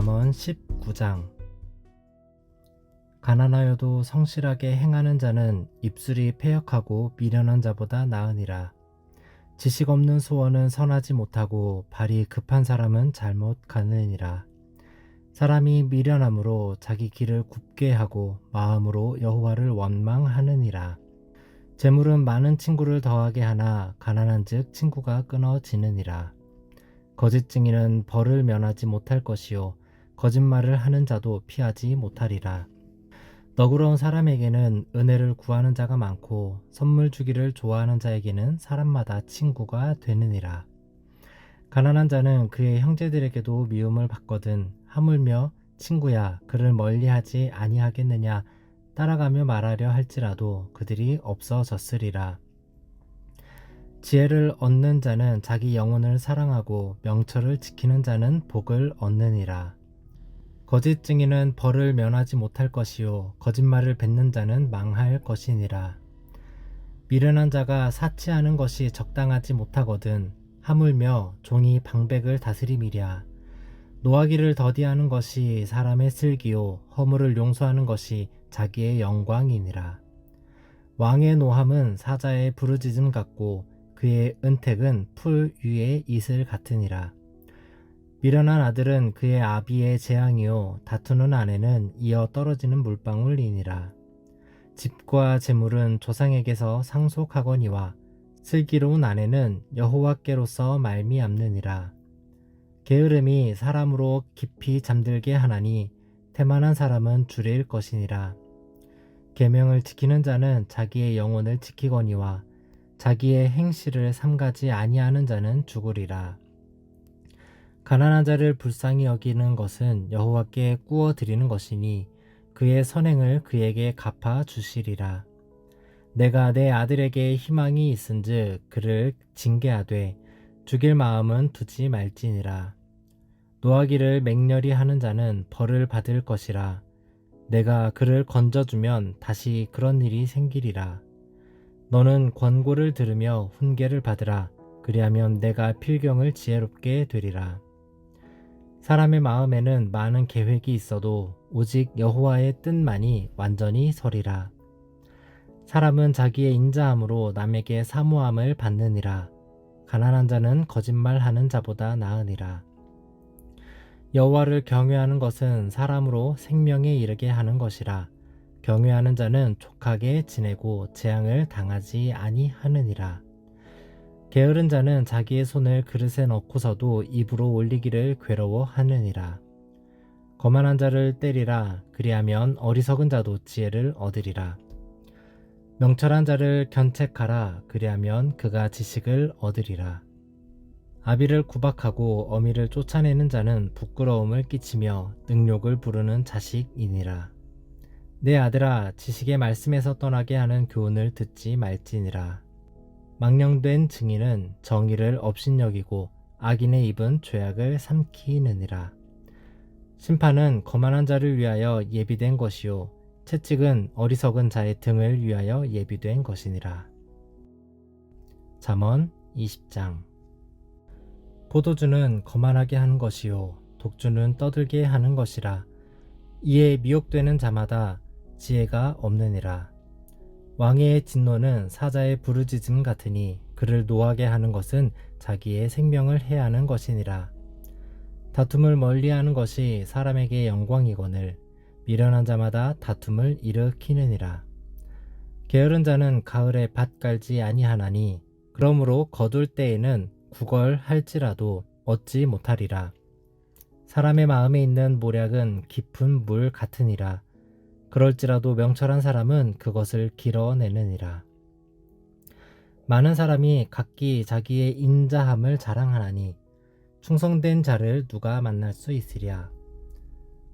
잠언 19장. 가난하여도 성실하게 행하는 자는 입술이 패역하고 미련한 자보다 나으니라. 지식 없는 소원은 선하지 못하고 발이 급한 사람은 잘못 가느니라. 사람이 미련함으로 자기 길을 굽게 하고 마음으로 여호와를 원망하느니라. 재물은 많은 친구를 더하게 하나 가난한즉 친구가 끊어지느니라. 거짓 증인은 벌을 면하지 못할 것이요 거짓말을 하는 자도 피하지 못하리라. 너그러운 사람에게는 은혜를 구하는 자가 많고 선물 주기를 좋아하는 자에게는 사람마다 친구가 되느니라. 가난한 자는 그의 형제들에게도 미움을 받거든 하물며 친구야 그를 멀리하지 아니하겠느냐 따라가며 말하려 할지라도 그들이 없어졌으리라. 지혜를 얻는 자는 자기 영혼을 사랑하고 명철을 지키는 자는 복을 얻느니라. 거짓 증인은 벌을 면하지 못할 것이요 거짓말을 뱉는 자는 망할 것이니라. 미련한 자가 사치하는 것이 적당하지 못하거든 하물며 종이 방백을 다스림이랴. 노하기를 더디하는 것이 사람의 슬기요 허물을 용서하는 것이 자기의 영광이니라. 왕의 노함은 사자의 부르짖음 같고 그의 은택은 풀 위의 이슬 같으니라. 미련한 아들은 그의 아비의 재앙이요 다투는 아내는 이어 떨어지는 물방울이니라. 집과 재물은 조상에게서 상속하거니와 슬기로운 아내는 여호와께로서 말미암느니라. 게으름이 사람으로 깊이 잠들게 하나니 태만한 사람은 줄일 것이니라. 계명을 지키는 자는 자기의 영혼을 지키거니와 자기의 행실을 삼가지 아니하는 자는 죽으리라. 가난한 자를 불쌍히 여기는 것은 여호와께 꾸어 드리는 것이니 그의 선행을 그에게 갚아 주시리라. 내가 내 아들에게 희망이 있은즉 그를 징계하되 죽일 마음은 두지 말지니라. 노하기를 맹렬히 하는 자는 벌을 받을 것이라. 내가 그를 건져주면 다시 그런 일이 생기리라. 너는 권고를 들으며 훈계를 받으라. 그리하면 내가 필경을 지혜롭게 되리라. 사람의 마음에는 많은 계획이 있어도 오직 여호와의 뜻만이 완전히 서리라. 사람은 자기의 인자함으로 남에게 사모함을 받느니라. 가난한 자는 거짓말하는 자보다 나으니라. 여호와를 경외하는 것은 사람으로 생명에 이르게 하는 것이라. 경외하는 자는 족하게 지내고 재앙을 당하지 아니하느니라. 게으른 자는 자기의 손을 그릇에 넣고서도 입으로 올리기를 괴로워하느니라. 거만한 자를 때리라. 그리하면 어리석은 자도 지혜를 얻으리라. 명철한 자를 견책하라. 그리하면 그가 지식을 얻으리라. 아비를 구박하고 어미를 쫓아내는 자는 부끄러움을 끼치며 능욕을 부르는 자식이니라. 내 아들아, 지식의 말씀에서 떠나게 하는 교훈을 듣지 말지니라. 망령된 증인은 정의를 업신여기고 악인의 입은 죄악을 삼키느니라. 심판은 거만한 자를 위하여 예비된 것이요 채찍은 어리석은 자의 등을 위하여 예비된 것이니라. 잠언 20장. 포도주는 거만하게 하는 것이요 독주는 떠들게 하는 것이라. 이에 미혹되는 자마다 지혜가 없느니라. 왕의 진노는 사자의 부르짖음 같으니 그를 노하게 하는 것은 자기의 생명을 해하는 것이니라. 다툼을 멀리하는 것이 사람에게 영광이거늘 미련한 자마다 다툼을 일으키느니라. 게으른 자는 가을에 밭 갈지 아니하나니 그러므로 거둘 때에는 구걸할지라도 얻지 못하리라. 사람의 마음에 있는 모략은 깊은 물 같으니라. 그럴지라도 명철한 사람은 그것을 길어내느니라. 많은 사람이 각기 자기의 인자함을 자랑하나니 충성된 자를 누가 만날 수 있으랴.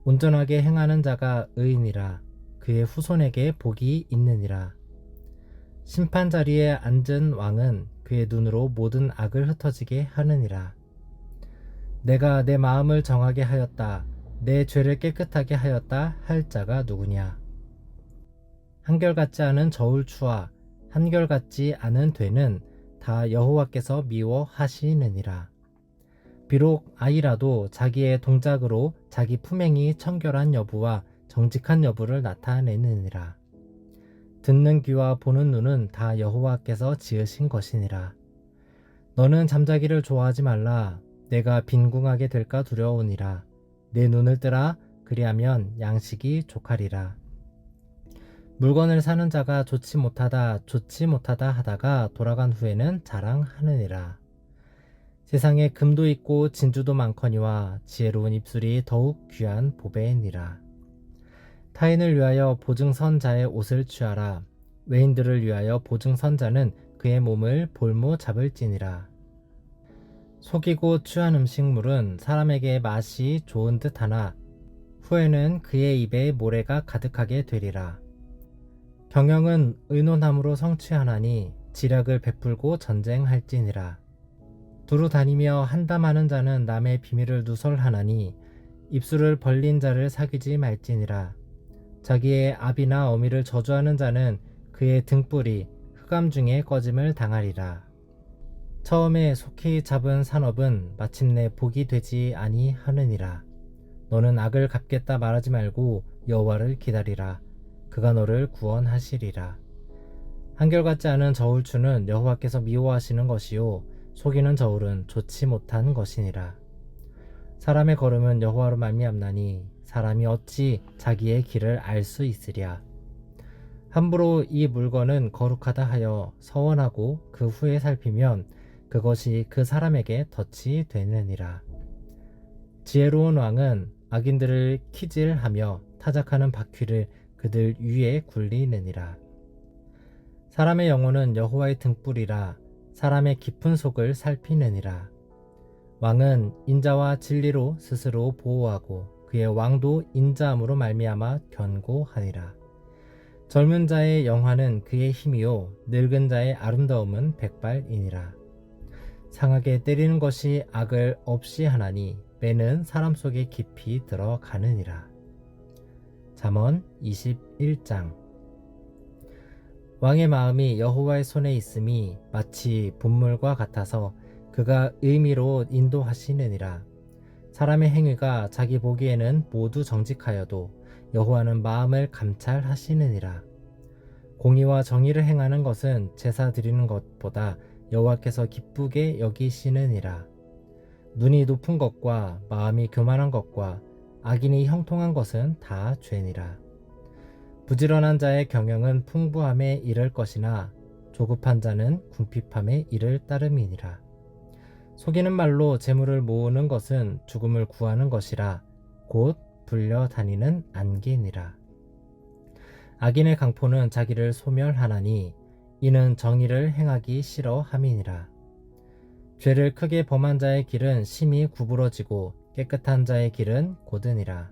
온전하게 행하는 자가 의인이라. 그의 후손에게 복이 있느니라. 심판 자리에 앉은 왕은 그의 눈으로 모든 악을 흩어지게 하느니라. 내가 내 마음을 정하게 하였다. 내 죄를 깨끗하게 하였다 할 자가 누구냐. 한결같지 않은 저울추와 한결같지 않은 되는 다 여호와께서 미워하시느니라. 비록 아이라도 자기의 동작으로 자기 품행이 청결한 여부와 정직한 여부를 나타내느니라. 듣는 귀와 보는 눈은 다 여호와께서 지으신 것이니라. 너는 잠자기를 좋아하지 말라. 내가 빈궁하게 될까 두려우니라. 내 눈을 뜨라. 그리하면 양식이 족하리라. 물건을 사는 자가 좋지 못하다 하다가 돌아간 후에는 자랑하느니라. 세상에 금도 있고 진주도 많거니와 지혜로운 입술이 더욱 귀한 보배니라. 타인을 위하여 보증선 자의 옷을 취하라. 외인들을 위하여 보증선 자는 그의 몸을 볼모 잡을지니라. 속이고 취한 음식물은 사람에게 맛이 좋은 듯하나 후에는 그의 입에 모래가 가득하게 되리라. 경영은 의논함으로 성취하나니 지략을 베풀고 전쟁할지니라. 두루 다니며 한담하는 자는 남의 비밀을 누설하나니 입술을 벌린 자를 사귀지 말지니라. 자기의 아비나 어미를 저주하는 자는 그의 등불이 흑암 중에 꺼짐을 당하리라. 처음에 속히 잡은 산업은 마침내 복이 되지 아니하느니라. 너는 악을 갚겠다 말하지 말고 여호와를 기다리라. 그가 너를 구원하시리라. 한결같지 않은 저울추는 여호와께서 미워하시는 것이요 속이는 저울은 좋지 못한 것이니라. 사람의 걸음은 여호와로 말미암나니 사람이 어찌 자기의 길을 알 수 있으랴. 함부로 이 물건은 거룩하다 하여 서원하고 그 후에 살피면 그것이 그 사람에게 덫이 되느니라. 지혜로운 왕은 악인들을 키질하며 타작하는 바퀴를 그들 위에 굴리느니라. 사람의 영혼은 여호와의 등불이라. 사람의 깊은 속을 살피느니라. 왕은 인자와 진리로 스스로 보호하고 그의 왕도 인자함으로 말미암아 견고하니라. 젊은 자의 영화는 그의 힘이요 늙은 자의 아름다움은 백발이니라. 상하게 때리는 것이 악을 없이 하나니 매는 사람 속에 깊이 들어가느니라. 잠언 21장. 왕의 마음이 여호와의 손에 있음이 마치 분물과 같아서 그가 의미로 인도하시느니라. 사람의 행위가 자기 보기에는 모두 정직하여도 여호와는 마음을 감찰하시느니라. 공의와 정의를 행하는 것은 제사 드리는 것보다 여호와께서 기쁘게 여기시느니라. 눈이 높은 것과 마음이 교만한 것과 악인이 형통한 것은 다 죄니라. 부지런한 자의 경영은 풍부함에 이를 것이나 조급한 자는 궁핍함에 이를 따름이니라. 속이는 말로 재물을 모으는 것은 죽음을 구하는 것이라 곧 불려다니는 안개니라. 악인의 강포는 자기를 소멸하나니 이는 정의를 행하기 싫어함이니라. 죄를 크게 범한 자의 길은 심히 구부러지고 깨끗한 자의 길은 고드니라.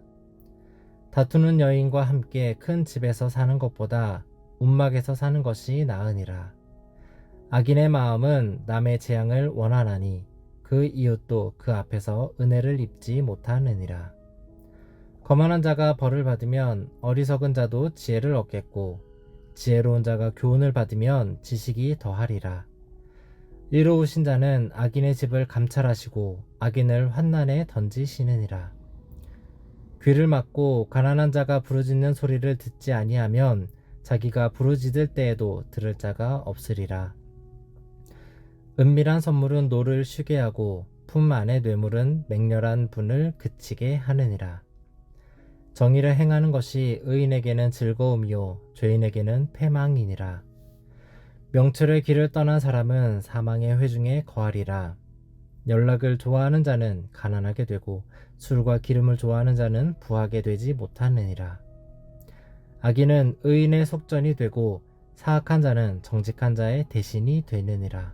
다투는 여인과 함께 큰 집에서 사는 것보다 움막에서 사는 것이 나으니라. 악인의 마음은 남의 재앙을 원하나니 그 이웃도 그 앞에서 은혜를 입지 못하느니라. 거만한 자가 벌을 받으면 어리석은 자도 지혜를 얻겠고 지혜로운 자가 교훈을 받으면 지식이 더하리라. 의로우신 자는 악인의 집을 감찰하시고 악인을 환난에 던지시느니라. 귀를 막고 가난한 자가 부르짖는 소리를 듣지 아니하면 자기가 부르짖을 때에도 들을 자가 없으리라. 은밀한 선물은 노를 쉬게 하고 품 안의 뇌물은 맹렬한 분을 그치게 하느니라. 정의를 행하는 것이 의인에게는 즐거움이요 죄인에게는 패망이니라. 명철의 길을 떠난 사람은 사망의 회중에 거하리라. 연락을 좋아하는 자는 가난하게 되고 술과 기름을 좋아하는 자는 부하게 되지 못하느니라. 악인은 의인의 속전이 되고 사악한 자는 정직한 자의 대신이 되느니라.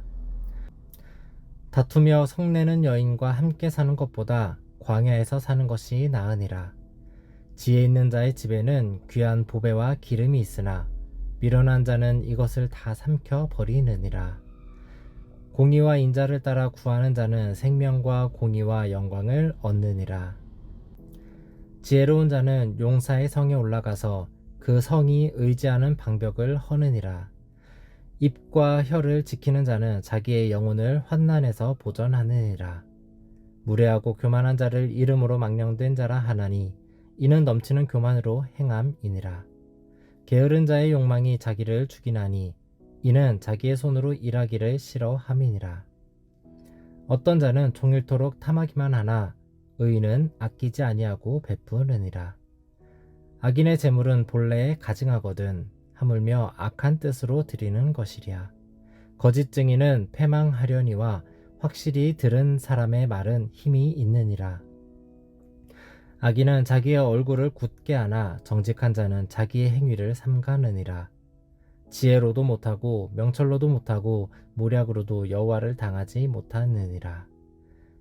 다투며 성내는 여인과 함께 사는 것보다 광야에서 사는 것이 나으니라. 지혜 있는 자의 집에는 귀한 보배와 기름이 있으나 미련한 자는 이것을 다 삼켜 버리느니라. 공의와 인자를 따라 구하는 자는 생명과 공의와 영광을 얻느니라. 지혜로운 자는 용사의 성에 올라가서 그 성이 의지하는 방벽을 허느니라. 입과 혀를 지키는 자는 자기의 영혼을 환난에서 보전하느니라. 무례하고 교만한 자를 이름으로 망령된 자라 하나니 이는 넘치는 교만으로 행함이니라. 게으른 자의 욕망이 자기를 죽이나니 이는 자기의 손으로 일하기를 싫어함이니라. 어떤 자는 종일토록 탐하기만 하나 의인은 아끼지 아니하고 베푸느니라. 악인의 재물은 본래에 가증하거든 하물며 악한 뜻으로 드리는 것이랴. 거짓 증인은 패망하려니와 확실히 들은 사람의 말은 힘이 있느니라. 악인은 자기의 얼굴을 굳게 하나 정직한 자는 자기의 행위를 삼가느니라. 지혜로도 못하고 명철로도 못하고 모략으로도 여호와를 당하지 못하느니라.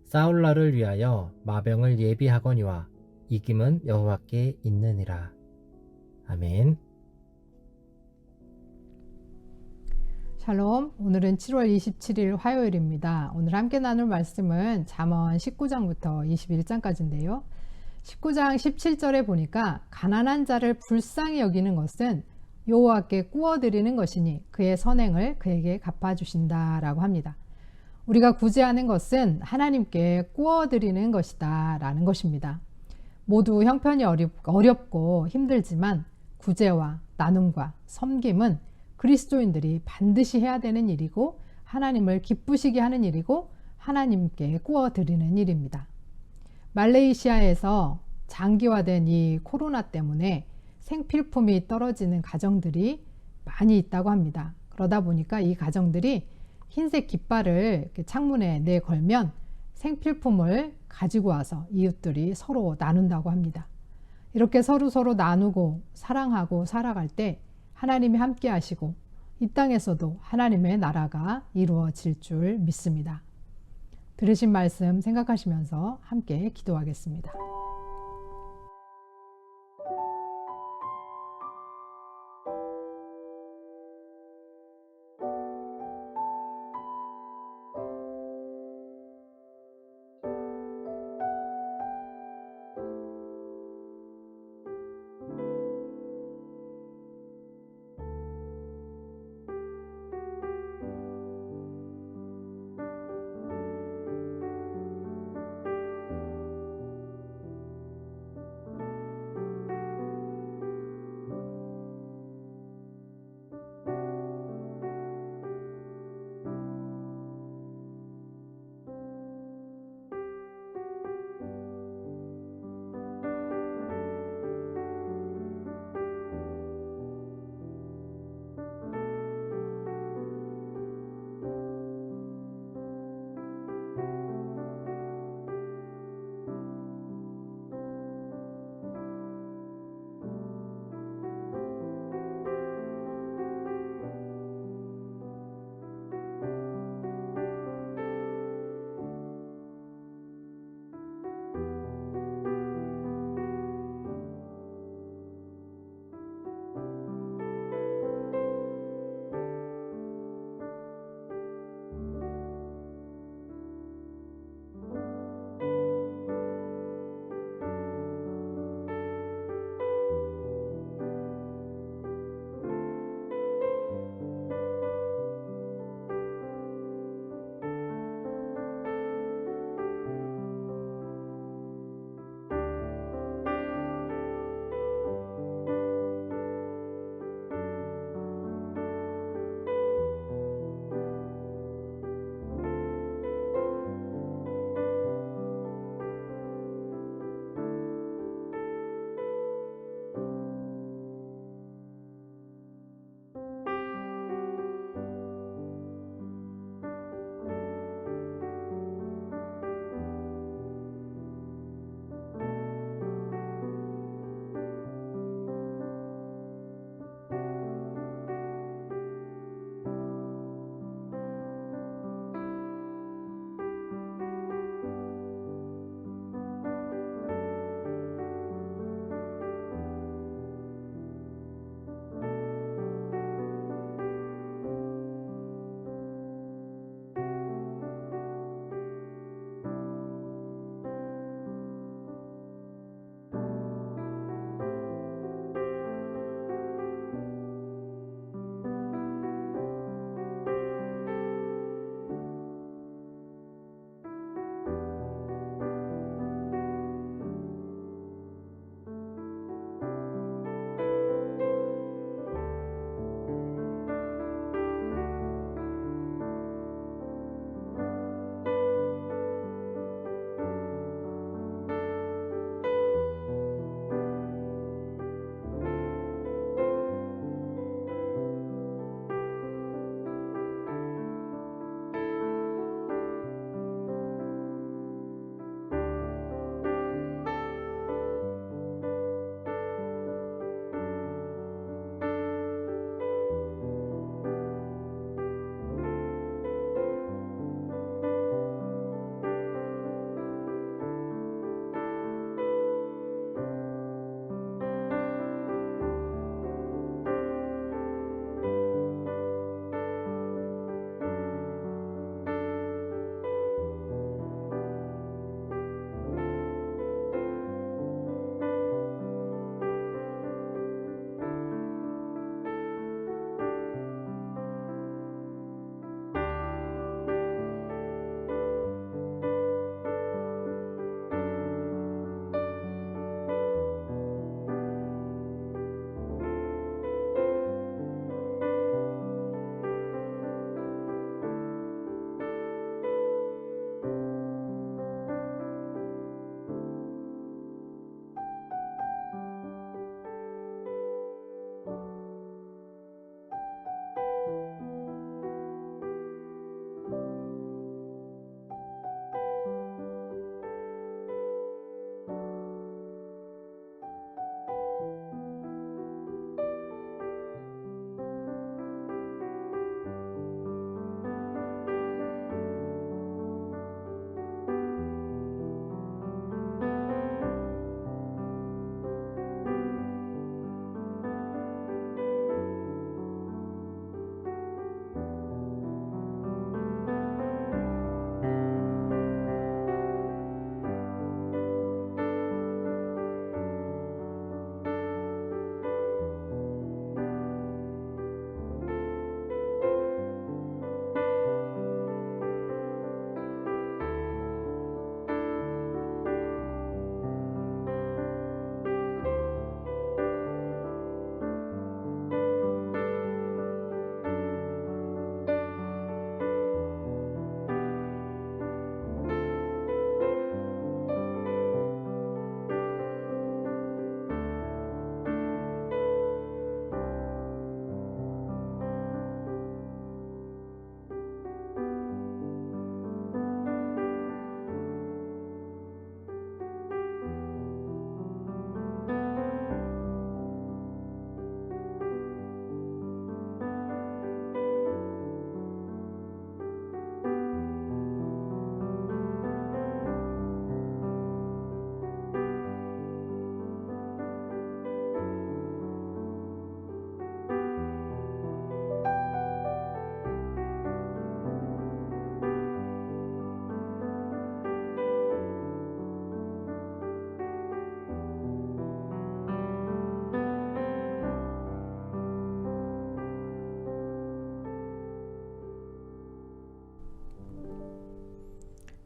싸울 날을 위하여 마병을 예비하거니와 이김은 여호와께 있느니라. 아멘. 샬롬, 오늘은 7월 27일 화요일입니다. 오늘 함께 나눌 말씀은 잠언 19장부터 21장까지인데요. 19장 17절에 보니까 가난한 자를 불쌍히 여기는 것은 여호와께 꾸어드리는 것이니 그의 선행을 그에게 갚아주신다 라고 합니다. 우리가 구제하는 것은 하나님께 꾸어드리는 것이다 라는 것입니다. 모두 형편이 어렵고 힘들지만 구제와 나눔과 섬김은 그리스도인들이 반드시 해야 되는 일이고 하나님을 기쁘시게 하는 일이고 하나님께 꾸어드리는 일입니다. 말레이시아에서 장기화된 이 코로나 때문에 생필품이 떨어지는 가정들이 많이 있다고 합니다. 그러다 보니까 이 가정들이 흰색 깃발을 창문에 내걸면 생필품을 가지고 와서 이웃들이 서로 나눈다고 합니다. 이렇게 서로 나누고 사랑하고 살아갈 때 하나님이 함께 하시고 이 땅에서도 하나님의 나라가 이루어질 줄 믿습니다. 들으신 말씀 생각하시면서 함께 기도하겠습니다.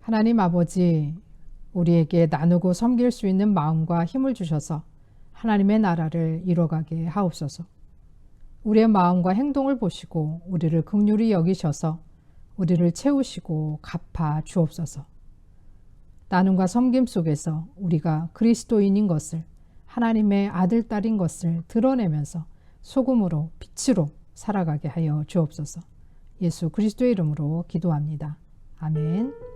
하나님 아버지, 우리에게 나누고 섬길 수 있는 마음과 힘을 주셔서 하나님의 나라를 이뤄가게 하옵소서. 우리의 마음과 행동을 보시고 우리를 긍휼히 여기셔서 우리를 채우시고 갚아 주옵소서. 나눔과 섬김 속에서 우리가 그리스도인인 것을, 하나님의 아들, 딸인 것을 드러내면서 소금으로, 빛으로 살아가게 하여 주옵소서. 예수 그리스도의 이름으로 기도합니다. 아멘.